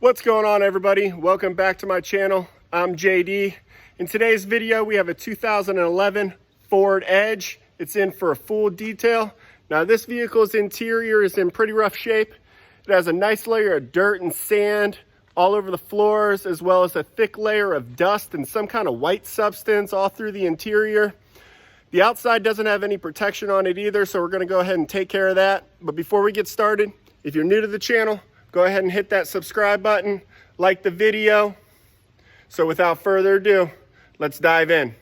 What's going on, everybody? Welcome back to my channel. I'm JD. In today's video, we have a 2011 Ford Edge. It's in for a full detail. Now, this vehicle's interior is in pretty rough shape. It has a nice layer of dirt and sand all over the floors, as well as a thick layer of dust and some kind of white substance all through the interior. The outside doesn't have any protection on it either, so we're going to go ahead and take care of that. But before we get started, if you're new to the channel, go ahead and hit that subscribe button, like the video. So without further ado, let's dive in.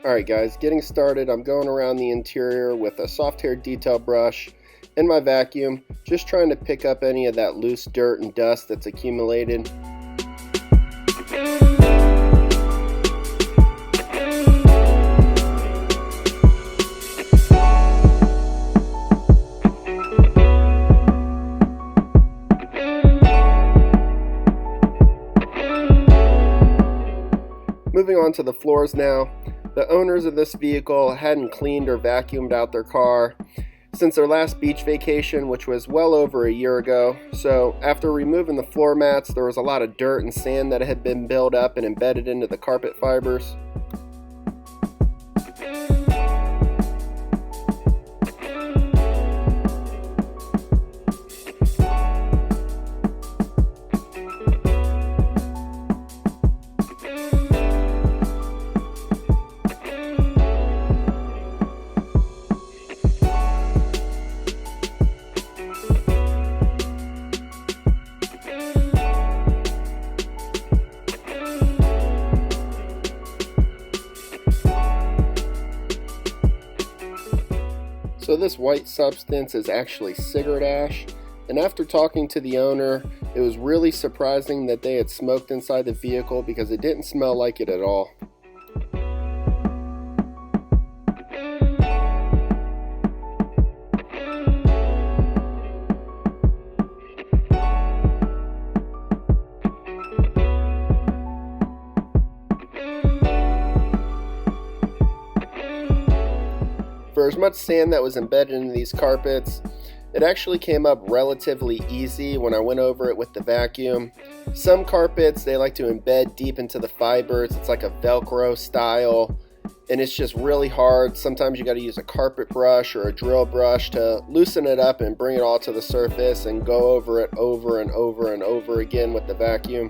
Alright guys, getting started, I'm going around the interior with a soft hair detail brush and my vacuum, just trying to pick up any of that loose dirt and dust that's accumulated. Moving on to the floors now. The owners of this vehicle hadn't cleaned or vacuumed out their car since their last beach vacation, which was well over a year ago. So after removing the floor mats, there was a lot of dirt and sand that had been built up and embedded into the carpet fibers. So this white substance is actually cigarette ash, and after talking to the owner, it was really surprising that they had smoked inside the vehicle because it didn't smell like it at all. For as much sand that was embedded in these carpets, it actually came up relatively easy when I went over it with the vacuum. Some carpets, they like to embed deep into the fibers. It's like a Velcro style, and it's just really hard. Sometimes you got to use a carpet brush or a drill brush to loosen it up and bring it all to the surface and go over it over and over and over again with the vacuum.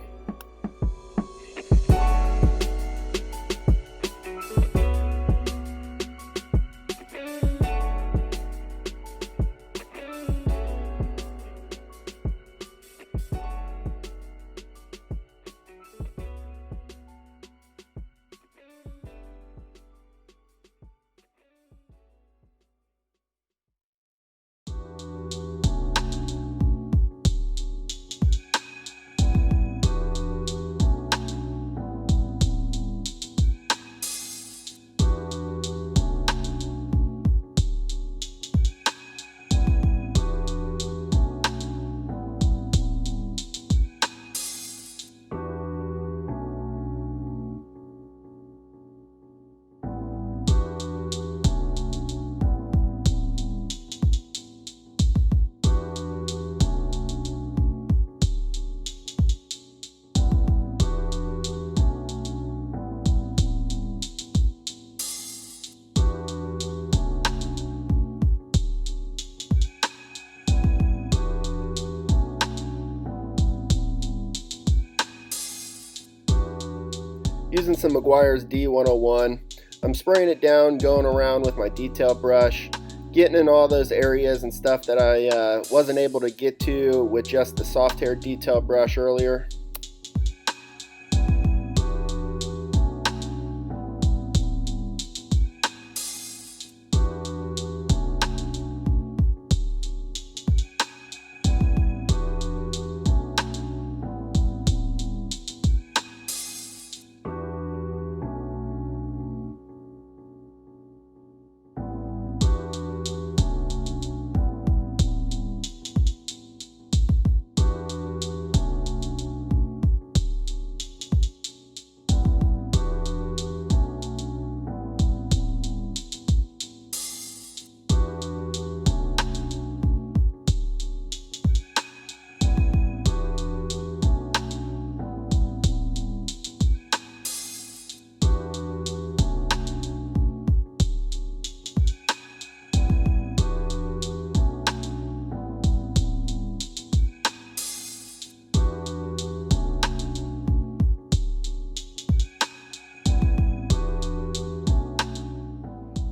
Using some Meguiar's D101, I'm spraying it down, going around with my detail brush, getting in all those areas and stuff that I wasn't able to get to with just the soft hair detail brush earlier.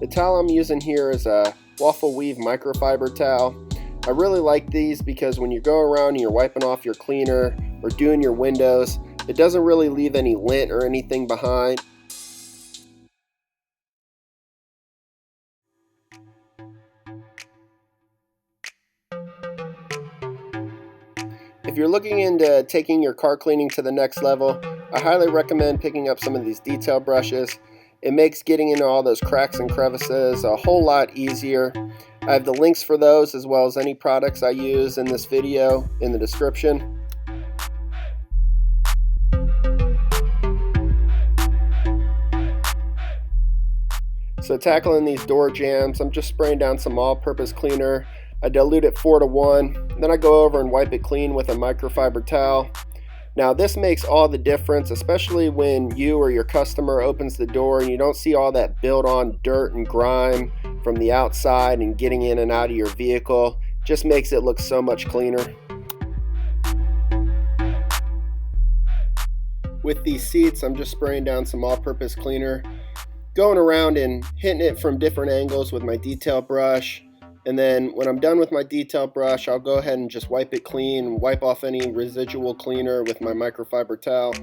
The towel I'm using here is a waffle weave microfiber towel. I really like these because when you go around and you're wiping off your cleaner or doing your windows, it doesn't really leave any lint or anything behind. If you're looking into taking your car cleaning to the next level, I highly recommend picking up some of these detail brushes. It makes getting into all those cracks and crevices a whole lot easier. I have the links for those as well as any products I use in this video in the description. So tackling these door jambs, I'm just spraying down some all-purpose cleaner. I dilute it 4:1, then I go over and wipe it clean with a microfiber towel. Now this makes all the difference, especially when you or your customer opens the door and you don't see all that build-on dirt and grime from the outside and getting in and out of your vehicle. Just makes it look so much cleaner. With these seats, I'm just spraying down some all-purpose cleaner, going around and hitting it from different angles with my detail brush. And then when I'm done with my detail brush, I'll go ahead and just wipe it clean, wipe off any residual cleaner with my microfiber towel.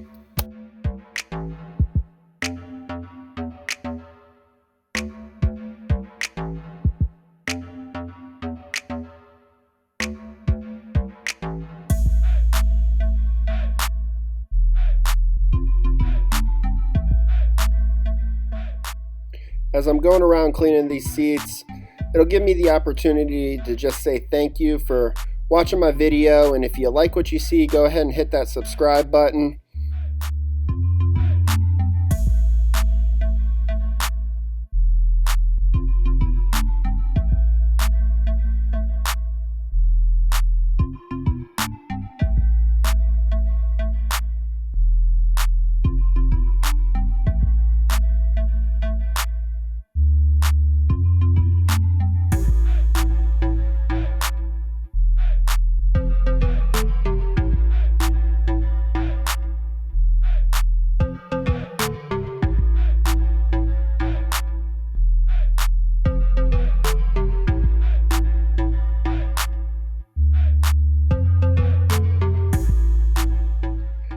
As I'm going around cleaning these seats, it'll give me the opportunity to just say thank you for watching my video, and if you like what you see, go ahead and hit that subscribe button.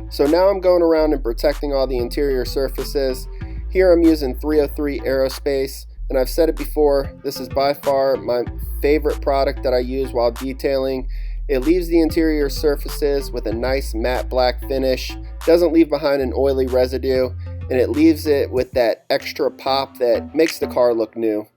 So now I'm going around and protecting all the interior surfaces. Here I'm using 303 Aerospace, and I've said it before, this is by far my favorite product that I use while detailing. It leaves the interior surfaces with a nice matte black finish, doesn't leave behind an oily residue, and it leaves it with that extra pop that makes the car look new.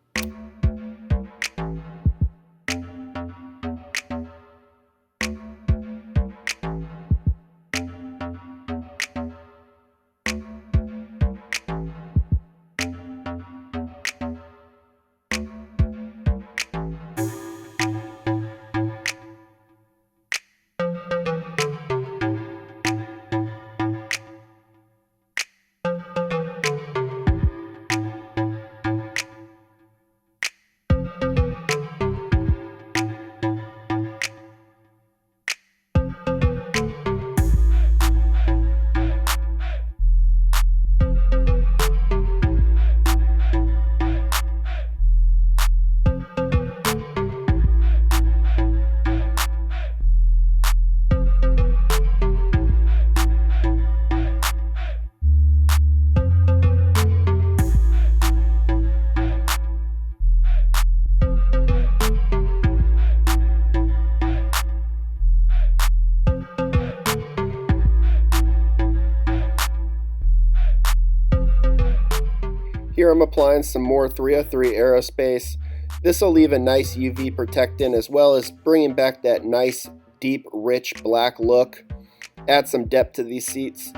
Here I'm applying some more 303 Aerospace. This will leave a nice UV protectant as well as bringing back that nice, deep, rich black look. Add some depth to these seats.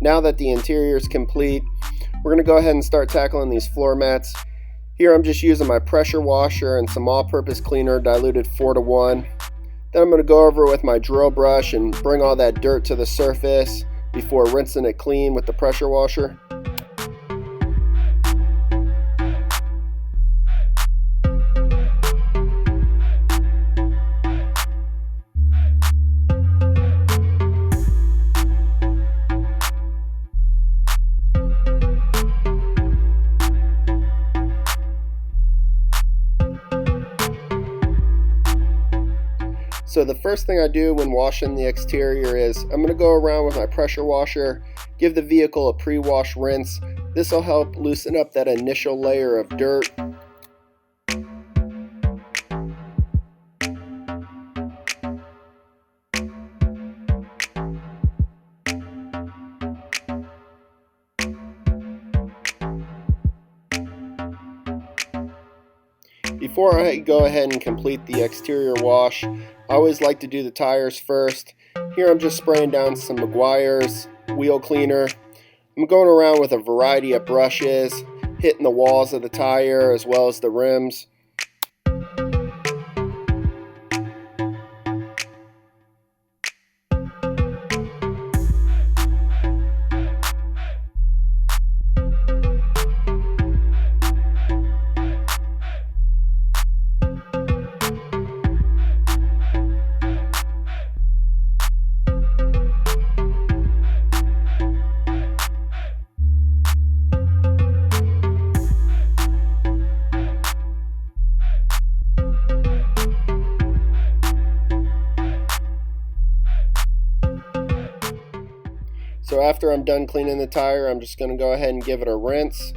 Now that the interior is complete, we're going to go ahead and start tackling these floor mats. Here I'm just using my pressure washer and some all-purpose cleaner diluted 4:1. Then I'm going to go over with my drill brush and bring all that dirt to the surface before rinsing it clean with the pressure washer. So the first thing I do when washing the exterior is I'm going to go around with my pressure washer, give the vehicle a pre-wash rinse. This will help loosen up that initial layer of dirt. Before I go ahead and complete the exterior wash, I always like to do the tires first. Here I'm just spraying down some Meguiar's wheel cleaner. I'm going around with a variety of brushes, hitting the walls of the tire as well as the rims. So after I'm done cleaning the tire, I'm just going to go ahead and give it a rinse.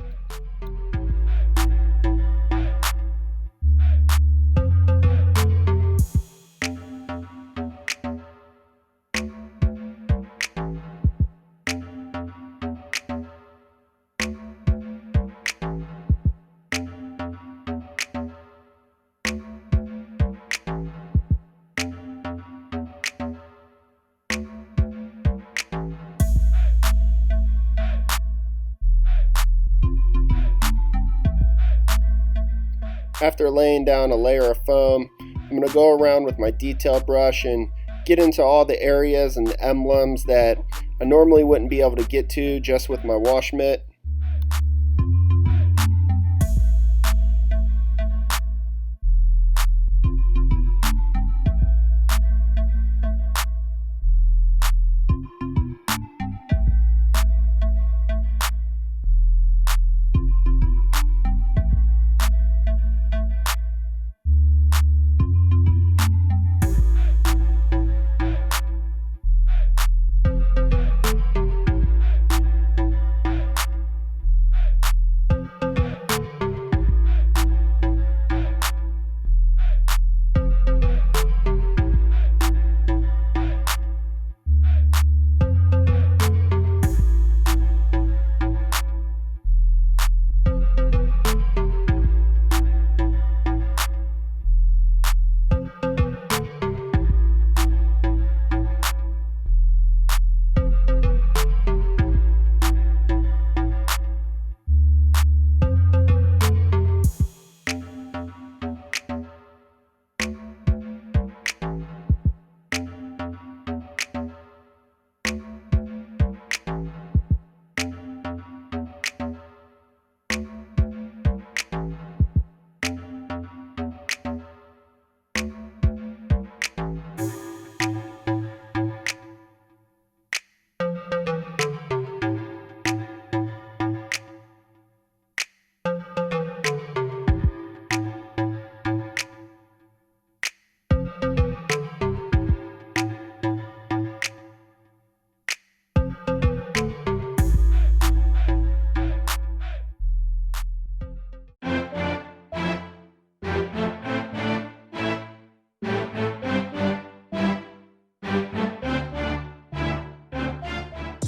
After laying down a layer of foam, I'm going to go around with my detail brush and get into all the areas and the emblems that I normally wouldn't be able to get to just with my wash mitt.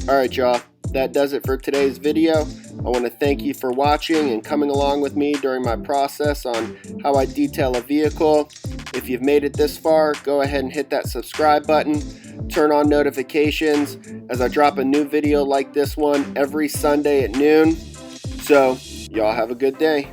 Alright y'all, that does it for today's video. I want to thank you for watching and coming along with me during my process on how I detail a vehicle. If you've made it this far, go ahead and hit that subscribe button. turn on notifications as I drop a new video like this one every Sunday at noon. So, y'all have a good day.